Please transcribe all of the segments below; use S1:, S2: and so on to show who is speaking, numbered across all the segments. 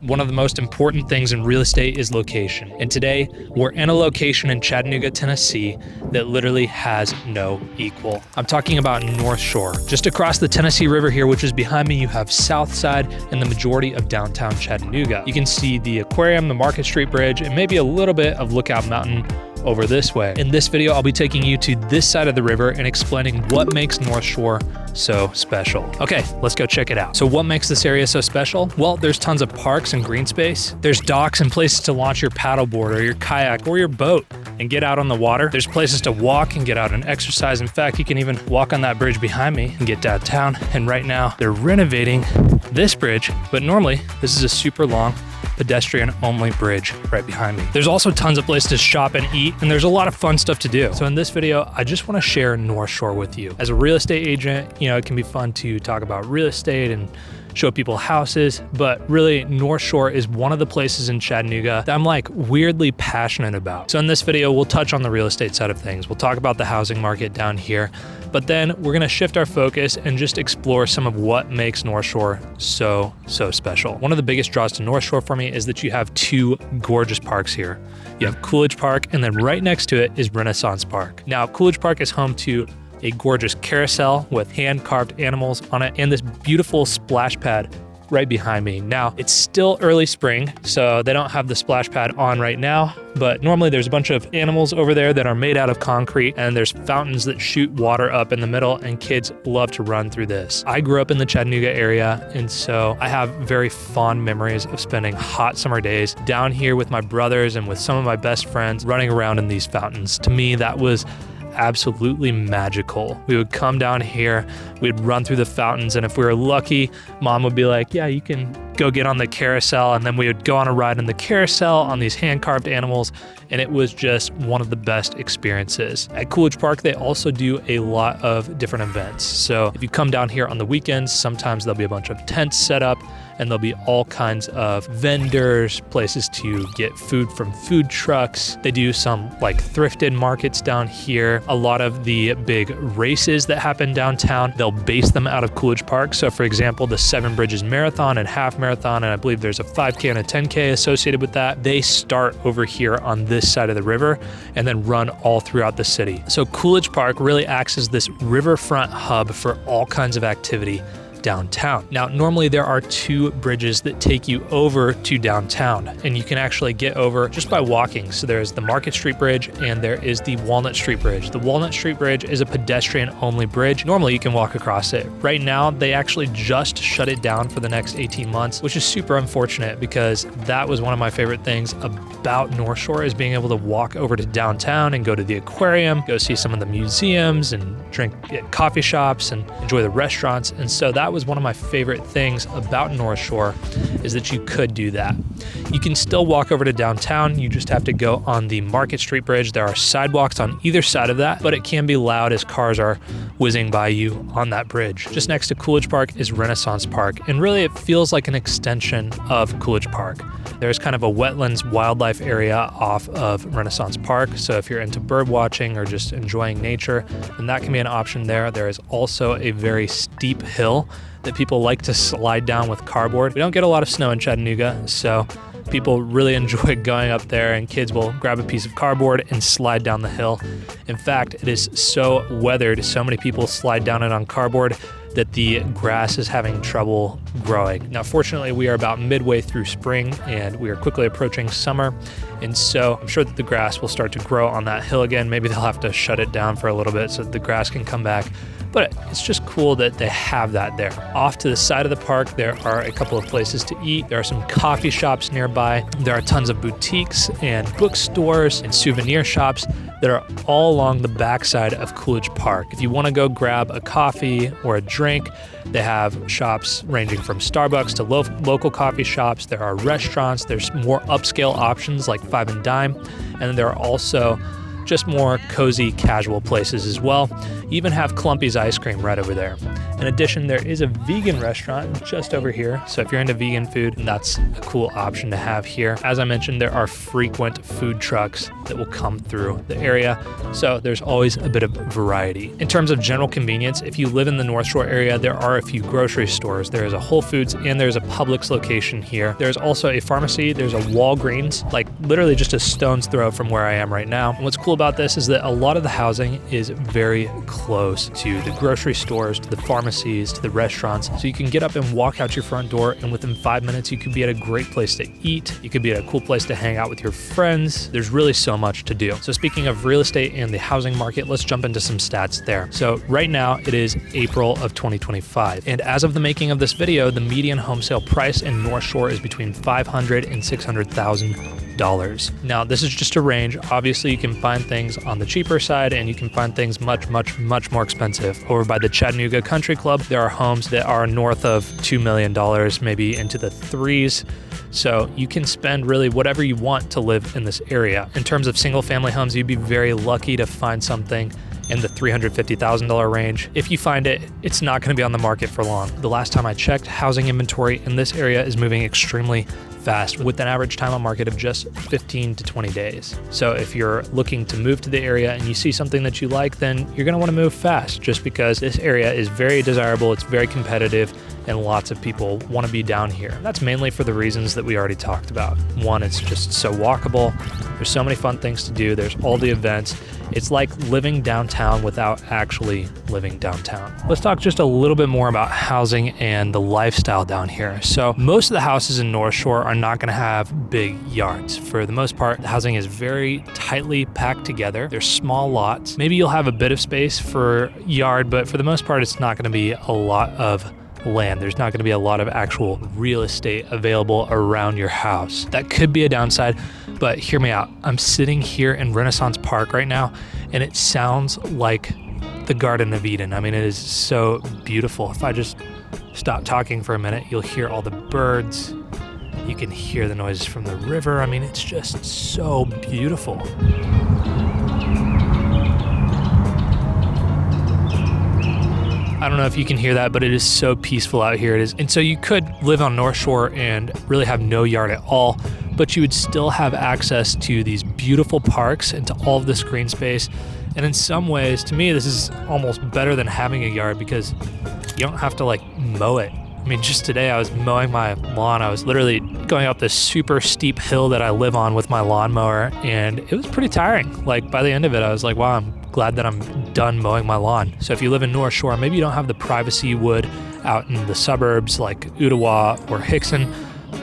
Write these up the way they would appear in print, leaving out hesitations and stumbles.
S1: One of the most important things in real estate is location. And today, we're in a location in Chattanooga, Tennessee that literally has no equal. I'm talking about Northshore. Just across the Tennessee River here, which is behind me, you have Southside and the majority of downtown Chattanooga. You can see the aquarium, the Market Street Bridge, and maybe a little bit of Lookout Mountain over this way. In this video, I'll be taking you to this side of the river and explaining what makes Northshore so special. Okay, let's go check it out. So what makes this area so special? Well, there's tons of parks and green space. There's docks and places to launch your paddleboard or your kayak or your boat and get out on the water. There's places to walk and get out and exercise. In fact, you can even walk on that bridge behind me and get downtown. And right now, they're renovating this bridge, but normally this is a super long pedestrian-only bridge right behind me. There's also tons of places to shop and eat, and there's a lot of fun stuff to do. So in this video, I just want to share Northshore with you. As a real estate agent, it can be fun to talk about real estate and show people houses, but really Northshore is one of the places in Chattanooga that I'm weirdly passionate about. So in this video, we'll touch on the real estate side of things. We'll talk about the housing market down here, but then we're gonna shift our focus and just explore some of what makes Northshore so special. One of the biggest draws to Northshore for me is that you have two gorgeous parks here. You have Coolidge Park, and then right next to it is Renaissance Park. Now, Coolidge Park is home to a gorgeous carousel with hand-carved animals on it and this beautiful splash pad right behind me. Now, it's still early spring, so they don't have the splash pad on right now, but normally there's a bunch of animals over there that are made out of concrete, and there's fountains that shoot water up in the middle, and kids love to run through this. I grew up in the Chattanooga area, and so I have very fond memories of spending hot summer days down here with my brothers and with some of my best friends running around in these fountains. To me, that was absolutely magical. We would come down here, we'd run through the fountains, and if we were lucky, mom would be like, yeah, you can go get on the carousel, and then we would go on a ride in the carousel on these hand-carved animals, and it was just one of the best experiences. At Coolidge Park, they also do a lot of different events. So if you come down here on the weekends, sometimes there'll be a bunch of tents set up, and there'll be all kinds of vendors, places to get food from food trucks. They do some thrifted markets down here. A lot of the big races that happen downtown, they'll base them out of Coolidge Park. So for example, the Seven Bridges Marathon and Half Marathon, and I believe there's a 5K and a 10K associated with that. They start over here on this side of the river and then run all throughout the city. So Coolidge Park really acts as this riverfront hub for all kinds of activity downtown. Now, normally there are two bridges that take you over to downtown, and you can actually get over just by walking. So there's the Market Street Bridge and there is the Walnut Street Bridge. The Walnut Street Bridge is a pedestrian-only bridge. Normally you can walk across it. Right now, they actually just shut it down for the next 18 months, which is super unfortunate because that was one of my favorite things about Northshore, is being able to walk over to downtown and go to the aquarium, go see some of the museums and drink at coffee shops and enjoy the restaurants. And so that was one of my favorite things about Northshore, is that you could do that. You can still walk over to downtown. You just have to go on the Market Street Bridge. There are sidewalks on either side of that, but it can be loud as cars are whizzing by you on that bridge. Just next to Coolidge Park is Renaissance Park, and really it feels like an extension of Coolidge Park. There's kind of a wetlands wildlife area off of Renaissance Park, so if you're into bird watching or just enjoying nature, then that can be an option there. There is also a very steep hill that people like to slide down with cardboard. We don't get a lot of snow in Chattanooga, so people really enjoy going up there, and kids will grab a piece of cardboard and slide down the hill. In fact, it is so weathered, so many people slide down it on cardboard, that the grass is having trouble growing. Now, fortunately, we are about midway through spring and we are quickly approaching summer. And so I'm sure that the grass will start to grow on that hill again. Maybe they'll have to shut it down for a little bit so that the grass can come back. But it's just cool that they have that there. Off to the side of the park, there are a couple of places to eat. There are some coffee shops nearby. There are tons of boutiques and bookstores and souvenir shops that are all along the backside of Coolidge Park. If you want to go grab a coffee or a drink, they have shops ranging from Starbucks to local coffee shops. There are restaurants. There's more upscale options like Five and Dime. And then there are also just more cozy, casual places as well. You even have Clumpy's ice cream right over there. In addition, there is a vegan restaurant just over here. So if you're into vegan food, that's a cool option to have here. As I mentioned, there are frequent food trucks that will come through the area. So there's always a bit of variety. In terms of general convenience, if you live in the North Shore area, there are a few grocery stores. There is a Whole Foods and there's a Publix location here. There's also a pharmacy. There's a Walgreens, like literally just a stone's throw from where I am right now. And what's cool about this is that a lot of the housing is very close to the grocery stores, to the pharmacies, to the restaurants. So you can get up and walk out your front door, and within 5 minutes, you could be at a great place to eat. You could be at a cool place to hang out with your friends. There's really so much to do. So speaking of real estate and the housing market, let's jump into some stats there. So right now it is April of 2025. And as of the making of this video, the median home sale price in North Shore is between $500,000 and $600,000. Now, this is just a range. Obviously, you can find things on the cheaper side and you can find things much more expensive. Over by the Chattanooga Country Club, there are homes that are north of $2 million, maybe into the threes. So you can spend really whatever you want to live in this area. In terms of single family homes, you'd be very lucky to find something in the $350,000 range. If you find it, it's not going to be on the market for long. The last time I checked, housing inventory in this area is moving extremely fast with an average time on market of just 15 to 20 days. So if you're looking to move to the area and you see something that you like, then you're going to want to move fast just because this area is very desirable, it's very competitive, and lots of people want to be down here. That's mainly for the reasons that we already talked about. One, it's just so walkable. There's so many fun things to do. There's all the events. It's like living downtown without actually living downtown. Let's talk just a little bit more about housing and the lifestyle down here. So most of the houses in North Shore are not going to have big yards. For the most part, the housing is very tightly packed together. There's small lots. Maybe you'll have a bit of space for yard, but for the most part, it's not going to be a lot of land. There's not going to be a lot of actual real estate available around your house. That could be a downside, but hear me out. I'm sitting here in Renaissance Park right now, and it sounds like the Garden of Eden. I mean, it is so beautiful. If I just stop talking for a minute, you'll hear all the birds. You can hear the noises from the river. I mean, it's just so beautiful. I don't know if you can hear that, but it is so peaceful out here. It is. And so you could live on North Shore and really have no yard at all, but you would still have access to these beautiful parks and to all of this green space. And in some ways, to me, this is almost better than having a yard because you don't have to like mow it. I mean, just today I was mowing my lawn. I was literally going up this super steep hill that I live on with my lawnmower, and it was pretty tiring. Like by the end of it, I was like, wow, I'm glad that I'm done mowing my lawn. So if you live in North Shore, maybe you don't have the privacy you would out in the suburbs like Ottawa or Hickson,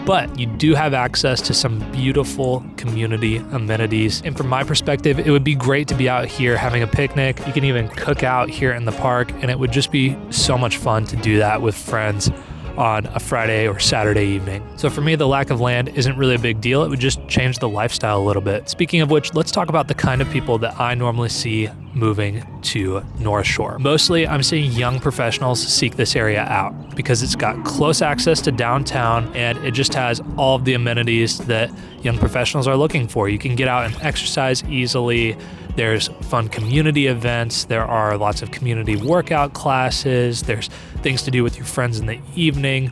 S1: but you do have access to some beautiful community amenities. And from my perspective, it would be great to be out here having a picnic. You can even cook out here in the park, and it would just be so much fun to do that with friends on a Friday or Saturday evening. So for me, the lack of land isn't really a big deal. It would just change the lifestyle a little bit. Speaking of which, let's talk about the kind of people that I normally see moving to North Shore. Mostly, I'm seeing young professionals seek this area out because it's got close access to downtown and it just has all of the amenities that young professionals are looking for. You can get out and exercise easily. There's fun community events. There are lots of community workout classes. There's things to do with your friends in the evening.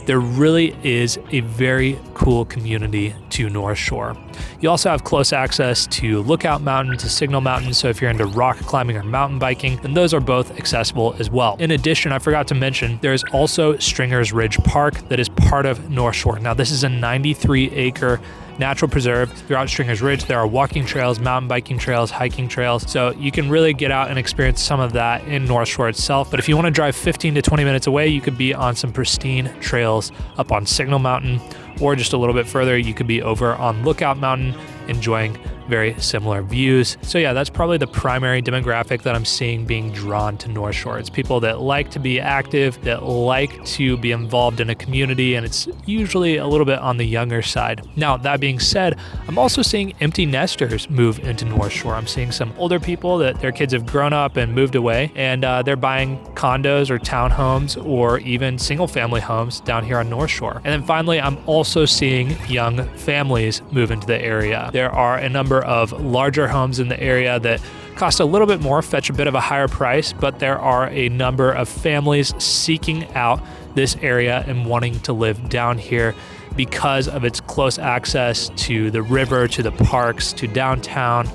S1: There really is a very cool community to North Shore. You also have close access to Lookout Mountain, to Signal Mountain, so if you're into rock climbing or mountain biking, then those are both accessible as well. In addition, I forgot to mention, there's also Stringer's Ridge Park that is part of North Shore. Now, this is a 93-acre natural preserve. Throughout Stringer's Ridge, there are walking trails, mountain biking trails, hiking trails. So you can really get out and experience some of that in North Shore itself. But if you want to drive 15 to 20 minutes away, you could be on some pristine trails up on Signal Mountain, or just a little bit further, you could be over on Lookout Mountain enjoying very similar views. So yeah, that's probably the primary demographic that I'm seeing being drawn to North Shore. It's people that like to be active, that like to be involved in a community, and it's usually a little bit on the younger side. Now, that being said, I'm also seeing empty nesters move into North Shore. I'm seeing some older people that their kids have grown up and moved away, and they're buying condos or townhomes or even single family homes down here on North Shore. And then finally, I'm also seeing young families move into the area. There are a number number of larger homes in the area that cost a little bit more, fetch a bit of a higher price, but there are a number of families seeking out this area and wanting to live down here because of its close access to the river, to the parks, to downtown,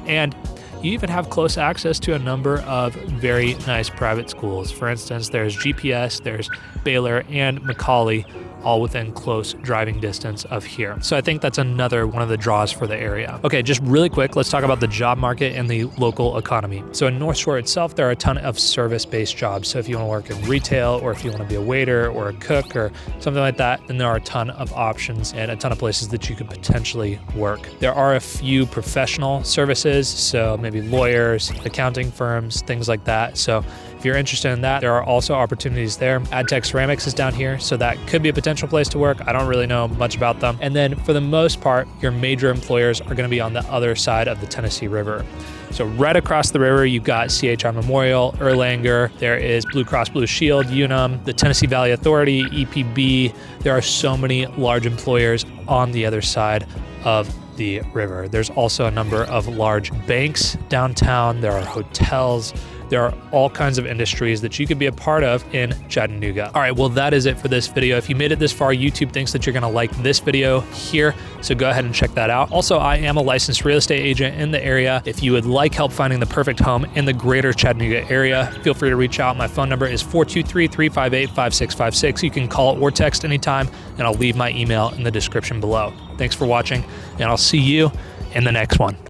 S1: and you even have close access to a number of very nice private schools. For instance, there's GPS, there's Baylor and Macaulay, all within close driving distance of here. So I think that's another one of the draws for the area. Okay, just really quick, let's talk about the job market and the local economy. So in North Shore itself, there are a ton of service-based jobs. So if you want to work in retail, or if you want to be a waiter or a cook or something like that, then there are a ton of options and a ton of places that you could potentially work. There are a few professional services, so maybe lawyers, accounting firms, things like that. So if you're interested in that, there are also opportunities there. AdTech Ceramics is down here, so that could be a potential place to work. I don't really know much about them. And then for the most part, your major employers are going to be on the other side of the Tennessee River. So right across the river, you've got CHI Memorial, Erlanger, there is Blue Cross Blue Shield, Unum, the Tennessee Valley Authority, EPB. There are so many large employers on the other side of the river. There's also a number of large banks downtown. There are hotels. There are all kinds of industries that you could be a part of in Chattanooga. All right, well, that is it for this video. If you made it this far, YouTube thinks that you're gonna like this video here, so go ahead and check that out. Also, I am a licensed real estate agent in the area. If you would like help finding the perfect home in the greater Chattanooga area, feel free to reach out. My phone number is 423-358-5656. You can call or text anytime, and I'll leave my email in the description below. Thanks for watching, and I'll see you in the next one.